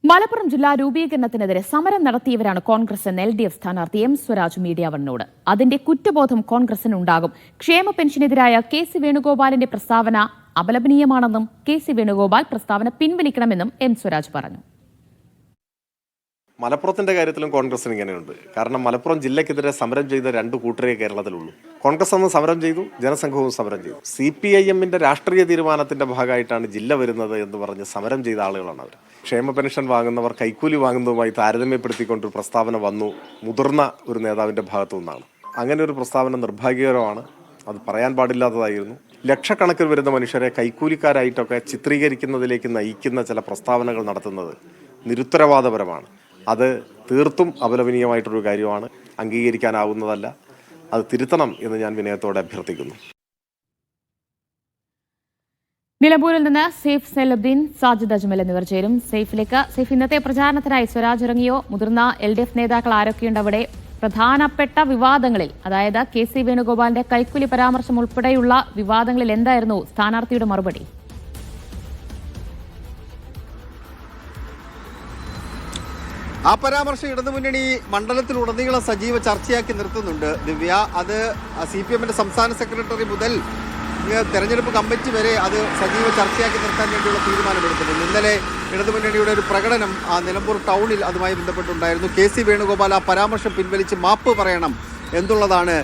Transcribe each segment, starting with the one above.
മലപ്പുറം ജില്ലാ രൂപീകരണത്തിനെതിരെ സമരം നടത്തിയവരാണ് കോൺഗ്രസ് എന്ന LDF സ്ഥാനാർത്ഥി എം സ്വരാജ് മീഡിയ വണ്ണിനോട്. അതിന്റെ കുറ്റബോധം കോൺഗ്രസിനുണ്ടാകും. ക്ഷേമ പെൻഷനെതിരായ KC വേണുഗോപാലിന്റെ പ്രസ്താവന അപലപനീയമാണെന്നും KC വേണുഗോപാൽ പ്രസ്താവന പിൻവലിക്കണമെന്നും എം സ്വരാജ് പറഞ്ഞു. മലപ്പുറത്തിന്റെ കാര്യത്തിലും കോൺഗ്രസിന് ഇങ്ങനെയുണ്ട്. കാരണം മലപ്പുറം ജില്ലയ്ക്കെതിരെ സമരം ചെയ്ത രണ്ട് കൂട്ടരേ കേരളത്തിലുള്ളൂ. കോൺഗ്രസ് അന്ന് സമരം ചെയ്തു, ജനസംഘവും സമരം ചെയ്തു. CPIM-ന്റെ രാഷ്ട്രീയ തീരുമാനത്തിന്റെ ഭാഗമായിട്ടാണ് ജില്ല വരുന്നത് എന്ന് പറഞ്ഞ് സമരം ചെയ്ത ആളുകളാണ് അവർ. ക്ഷേമ പെൻഷൻ വാങ്ങുന്നവർ കൈക്കൂലി വാങ്ങുന്നതുമായി താരതമ്യപ്പെടുത്തിക്കൊണ്ടൊരു പ്രസ്താവന വന്നു മുതിർന്ന ഒരു നേതാവിന്റെ ഭാഗത്തു നിന്നാണ്. അങ്ങനെ ഒരു പ്രസ്താവന നിർഭാഗ്യകരമാണ്. അത് പറയാൻ പാടില്ലാത്തതായിരുന്നു. ലക്ഷക്കണക്കിന് വരുന്ന മനുഷ്യരെ കൈക്കൂലിക്കാരായിട്ടൊക്കെ ചിത്രീകരിക്കുന്നതിലേക്ക് നയിക്കുന്ന ചില പ്രസ്താവനകൾ നടത്തുന്നത് നിരുത്തരവാദപരമാണ്. അത് തീർത്തും അപലപനീയമായിട്ടൊരു കാര്യമാണ്, അംഗീകരിക്കാനാവുന്നതല്ല. അത് തിരുത്തണം എന്ന് ഞാൻ വിനയത്തോടെ അഭ്യർത്ഥിക്കുന്നു. നിലമ്പൂരിൽ നിന്ന് സെയ്ഫ് സൈനുദ്ദീൻ, സാജിദ് അജ്മൽ എന്നിവർ ചേരും. സെയ്ഫിലേക്ക്. സെയ്ഫ്, ഇന്നത്തെ പ്രചാരണത്തിനായി സ്വരാജ് ഇറങ്ങിയോ? മുതിർന്ന LDF നേതാക്കൾ ആരൊക്കെയുണ്ട് അവിടെ? പ്രധാനപ്പെട്ട വിവാദങ്ങളിൽ, അതായത് KC വേണുഗോപാലിന്റെ കൈക്കൂലി പരാമർശം ഉൾപ്പെടെയുള്ള വിവാദങ്ങളിൽ എന്തായിരുന്നു സ്ഥാനാർത്ഥിയുടെ മറുപടി? ആ പരാമർശം ഇടതുമുന്നണി മണ്ഡലത്തിലുടനീളം സജീവ ചർച്ചയാക്കി നിർത്തുന്നുണ്ട് ദിവ്യ. അത് CPM-ന്റെ സംസ്ഥാന സെക്രട്ടറി മുതൽ തെരഞ്ഞെടുപ്പ് കമ്മിറ്റി വരെ അത് സജീവ ചർച്ചയാക്കി നിർത്താൻ വേണ്ടിയുള്ള തീരുമാനമെടുത്തിട്ടുണ്ട്. ഇന്നലെ ഇടതുമുന്നണിയുടെ ഒരു പ്രകടനം നിലമ്പൂർ ടൗണിൽ അതുമായി ബന്ധപ്പെട്ടുണ്ടായിരുന്നു. KC വേണുഗോപാൽ ആ പരാമർശം പിൻവലിച്ച് മാപ്പ് പറയണം എന്നുള്ളതാണ്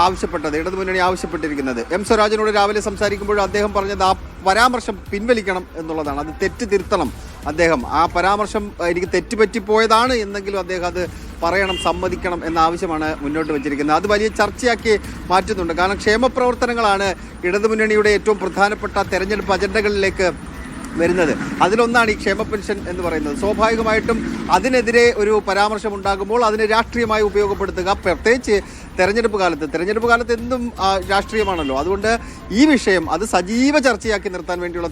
ആവശ്യപ്പെട്ടത്, ഇടതുമുന്നണി ആവശ്യപ്പെട്ടിരിക്കുന്നത്. എം സ്വരാജിനോട് രാവിലെ സംസാരിക്കുമ്പോൾ അദ്ദേഹം പറഞ്ഞത് ആ പരാമർശം പിൻവലിക്കണം എന്നുള്ളതാണ്. അത് തെറ്റ് തിരുത്തണം. അദ്ദേഹം ആ പരാമർശം എനിക്ക് തെറ്റുപറ്റിപ്പോയതാണ് എന്നെങ്കിലും അദ്ദേഹം അത് പറയണം, സമ്മതിക്കണം എന്ന ആവശ്യമാണ് മുന്നോട്ട് വെച്ചിരിക്കുന്നത്. അത് വലിയ ചർച്ചയാക്കി മാറ്റുന്നുണ്ട്. കാരണം ക്ഷേമ പ്രവർത്തനങ്ങളാണ് ഇടതുമുന്നണിയുടെ ഏറ്റവും പ്രധാനപ്പെട്ട തെരഞ്ഞെടുപ്പ് അജണ്ടകളിലേക്ക് വരുന്നത്. അതിലൊന്നാണ് ഈ ക്ഷേമ പെൻഷൻ എന്ന് പറയുന്നത്. സ്വാഭാവികമായിട്ടും അതിനെതിരെ ഒരു പരാമർശം ഉണ്ടാകുമ്പോൾ അതിനെ രാഷ്ട്രീയമായി ഉപയോഗപ്പെടുത്തുക, പ്രത്യേകിച്ച് തെരഞ്ഞെടുപ്പ് കാലത്ത് എന്തും രാഷ്ട്രീയമാണല്ലോ. അതുകൊണ്ട് ഈ വിഷയം അത് സജീവ ചർച്ചയാക്കി നിർത്താൻ വേണ്ടിയുള്ള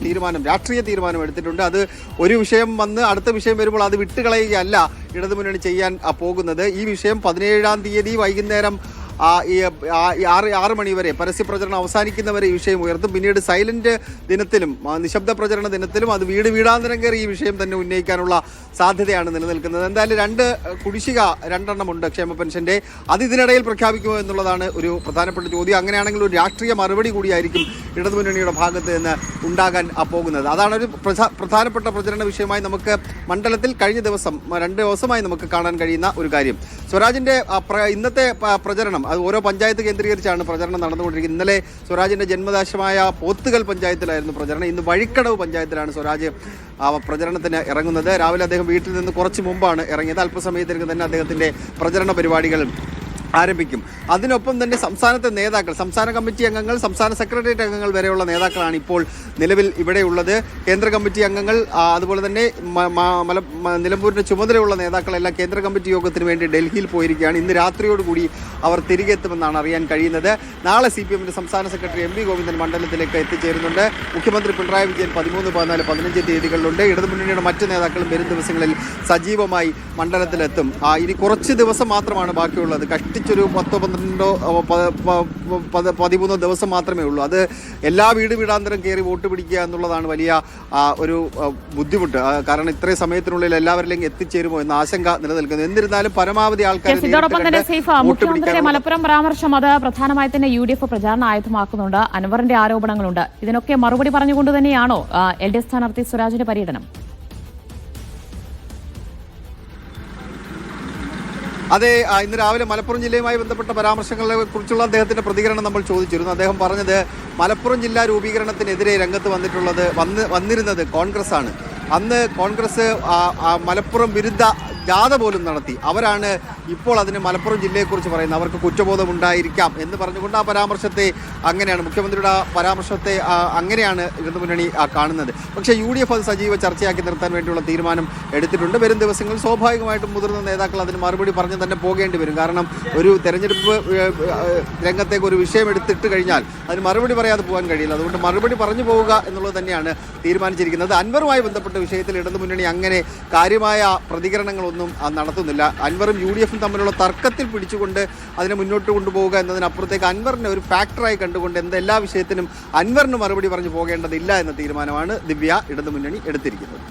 രാഷ്ട്രീയ തീരുമാനം എടുത്തിട്ടുണ്ട്. അത് ഒരു വിഷയം വന്ന് അടുത്ത വിഷയം വരുമ്പോൾ അത് വിട്ടുകളയുകയല്ല ഇടതുമുന്നണി ചെയ്യാൻ പോകുന്നത്. ഈ വിഷയം 17-ാം തീയതി വൈകുന്നേരം 6 മണി വരെ പരസ്യപ്രചരണം അവസാനിക്കുന്നവരെ ഈ വിഷയം ഉയർത്തും. പിന്നീട് സൈലന്റ് ദിനത്തിലും നിശബ്ദ പ്രചരണ ദിനത്തിലും അത് വീടാന്തരം കയറി ഈ വിഷയം തന്നെ ഉന്നയിക്കാനുള്ള സാധ്യതയാണ് നിലനിൽക്കുന്നത്. എന്തായാലും 2 കുടിശ്ശിക 2 ഉണ്ട് ക്ഷേമ പെൻഷന്റെ. അത് ഇതിനിടയിൽ പ്രഖ്യാപിക്കുമോ എന്നുള്ളതാണ് ഒരു പ്രധാനപ്പെട്ട ചോദ്യം. അങ്ങനെയാണെങ്കിൽ ഒരു രാഷ്ട്രീയ മറുപടി കൂടിയായിരിക്കും ഇടതുമുന്നണിയുടെ ഭാഗത്ത് നിന്ന് ഉണ്ടാകാൻ പോകുന്നത്. അതാണ് ഒരു പ്രധാനപ്പെട്ട പ്രചരണ വിഷയമായി നമുക്ക് മണ്ഡലത്തിൽ കഴിഞ്ഞ ദിവസം 2 ദിവസമായി നമുക്ക് കാണാൻ കഴിയുന്ന ഒരു കാര്യം. സ്വരാജിന്റെ ഇന്നത്തെ പ്രചരണം അത് ഓരോ പഞ്ചായത്ത് കേന്ദ്രീകരിച്ചാണ് പ്രചരണം നടന്നുകൊണ്ടിരിക്കുന്നത്. ഇന്നലെ സ്വരാജിന്റെ ജന്മദേശമായ പോത്തുകൽ പഞ്ചായത്തിലായിരുന്നു പ്രചരണം. ഇന്ന് വഴിക്കടവ് പഞ്ചായത്തിലാണ് സ്വരാജ് പ്രചരണത്തിന് ഇറങ്ങുന്നത്. രാവിലെ അദ്ദേഹം വീട്ടിൽ നിന്ന് കുറച്ച് മുമ്പാണ് ഇറങ്ങിയത്. അല്പസമയത്തിനകം തന്നെ അദ്ദേഹത്തിന്റെ പ്രചരണ പരിപാടികൾ ആരംഭിക്കും. അതിനൊപ്പം തന്നെ സംസ്ഥാനത്തെ നേതാക്കൾ, സംസ്ഥാന കമ്മിറ്റി അംഗങ്ങൾ, സംസ്ഥാന സെക്രട്ടേറിയറ്റ് അംഗങ്ങൾ വരെയുള്ള നേതാക്കളാണ് ഇപ്പോൾ നിലവിൽ ഇവിടെയുള്ളത്. കേന്ദ്ര കമ്മിറ്റി അംഗങ്ങൾ, അതുപോലെ തന്നെ നിലമ്പൂരിന്റെ ചുമതലയുള്ള നേതാക്കളെല്ലാം കേന്ദ്ര കമ്മിറ്റി യോഗത്തിന് വേണ്ടി ഡൽഹിയിൽ പോയിരിക്കുകയാണ്. ഇന്ന് രാത്രിയോടുകൂടി അവർ തിരികെ എത്തുമെന്നാണ് അറിയാൻ കഴിയുന്നത്. നാളെ CPM-ന്റെ സംസ്ഥാന സെക്രട്ടറി MV ഗോവിന്ദൻ മണ്ഡലത്തിലേക്ക് എത്തിച്ചേരുന്നുണ്ട്. മുഖ്യമന്ത്രി പിണറായി വിജയൻ 13, 14, 15 തീയതികളിലുണ്ട്. ഇടതുമുന്നണിയുടെ മറ്റ് നേതാക്കളും വരും ദിവസങ്ങളിൽ സജീവമായി മണ്ഡലത്തിലെത്തും. ഇനി കുറച്ച് ദിവസം മാത്രമാണ് ബാക്കിയുള്ളത്. കഷ്ടിച്ചൊരു 10, 12, 13 ദിവസം മാത്രമേ ഉള്ളൂ. അത് എല്ലാ വീടാന്തരം കയറി വോട്ട് പിടിക്കുക എന്നുള്ളതാണ് വലിയ ഒരു ബുദ്ധിമുട്ട്. കാരണം ഇത്രയും സമയത്തിനുള്ളിൽ എല്ലാവരിലേക്കും എത്തിച്ചേരുമോ എന്ന ആശങ്ക നിലനിൽക്കുന്നു. എന്നിരുന്നാലും പരമാവധി ആൾക്കാർ മലപ്പുറം പരാമർശം അത് പ്രധാനമായി തന്നെ UDF പ്രചാരണ ആയുധമാക്കുന്നുണ്ട്. അൻവറിന്റെ ആരോപണങ്ങളുണ്ട്. ഇതിനൊക്കെ മറുപടി പറഞ്ഞുകൊണ്ട് തന്നെയാണോ LDF സ്ഥാനാർത്ഥി സ്വരാജിന്റെ പര്യടനം? അതെ, ഇന്ന് രാവിലെ മലപ്പുറം ജില്ലയുമായി ബന്ധപ്പെട്ട പരാമർശങ്ങളെ കുറിച്ചുള്ള അദ്ദേഹത്തിന്റെ പ്രതികരണം നമ്മൾ ചോദിച്ചിരുന്നു. അദ്ദേഹം പറഞ്ഞത് മലപ്പുറം ജില്ലാ രൂപീകരണത്തിനെതിരെ രംഗത്ത് വന്നിരുന്നത് കോൺഗ്രസ് ആണ്. അന്ന് കോൺഗ്രസ് മലപ്പുറം വിരുദ്ധ ജാഥ പോലും നടത്തി. അവരാണ് ഇപ്പോൾ അതിന് മലപ്പുറം ജില്ലയെക്കുറിച്ച് പറയുന്നത്. അവർക്ക് കുറ്റബോധം ഉണ്ടായിരിക്കാം എന്ന് പറഞ്ഞുകൊണ്ട് ആ പരാമർശത്തെ അങ്ങനെയാണ്, മുഖ്യമന്ത്രിയുടെ പരാമർശത്തെ അങ്ങനെയാണ് ഇടതുമുന്നണി കാണുന്നത്. പക്ഷേ UDF അത് സജീവ ചർച്ചയാക്കി നിർത്താൻ വേണ്ടിയുള്ള തീരുമാനം എടുത്തിട്ടുണ്ട്. വരും ദിവസങ്ങളിൽ സ്വാഭാവികമായിട്ടും മുതിർന്ന നേതാക്കൾ അതിന് മറുപടി പറഞ്ഞ് തന്നെ പോകേണ്ടി വരും. കാരണം ഒരു തെരഞ്ഞെടുപ്പ് രംഗത്തേക്ക് ഒരു വിഷയം എടുത്തിട്ട് കഴിഞ്ഞാൽ അതിന് മറുപടി പറയാതെ പോകാൻ കഴിയില്ല. അതുകൊണ്ട് മറുപടി പറഞ്ഞു പോവുക എന്നുള്ളത് തന്നെയാണ് തീരുമാനിച്ചിരിക്കുന്നത്. അൻവറുമായി ബന്ധപ്പെട്ട വിഷയത്തിൽ ഇടതുമുന്നണി അങ്ങനെ കാര്യമായ പ്രതികരണങ്ങളൊന്നും നടത്തുന്നില്ല. അൻവറും UDF-ഉം തമ്മിലുള്ള തർക്കത്തിൽ പിടിച്ചുകൊണ്ട് അതിനെ മുന്നോട്ട് കൊണ്ടുപോവുക എന്നതിനപ്പുറത്തേക്ക് അൻവറിനെ ഒരു ഫാക്ടറായി കണ്ടുകൊണ്ട് എല്ലാ വിഷയത്തിനും അൻവറിന് മറുപടി പറഞ്ഞു പോകേണ്ടതില്ല എന്ന തീരുമാനമാണ് ദിവ്യ ഇടതുമുന്നണി എടുത്തിരിക്കുന്നത്.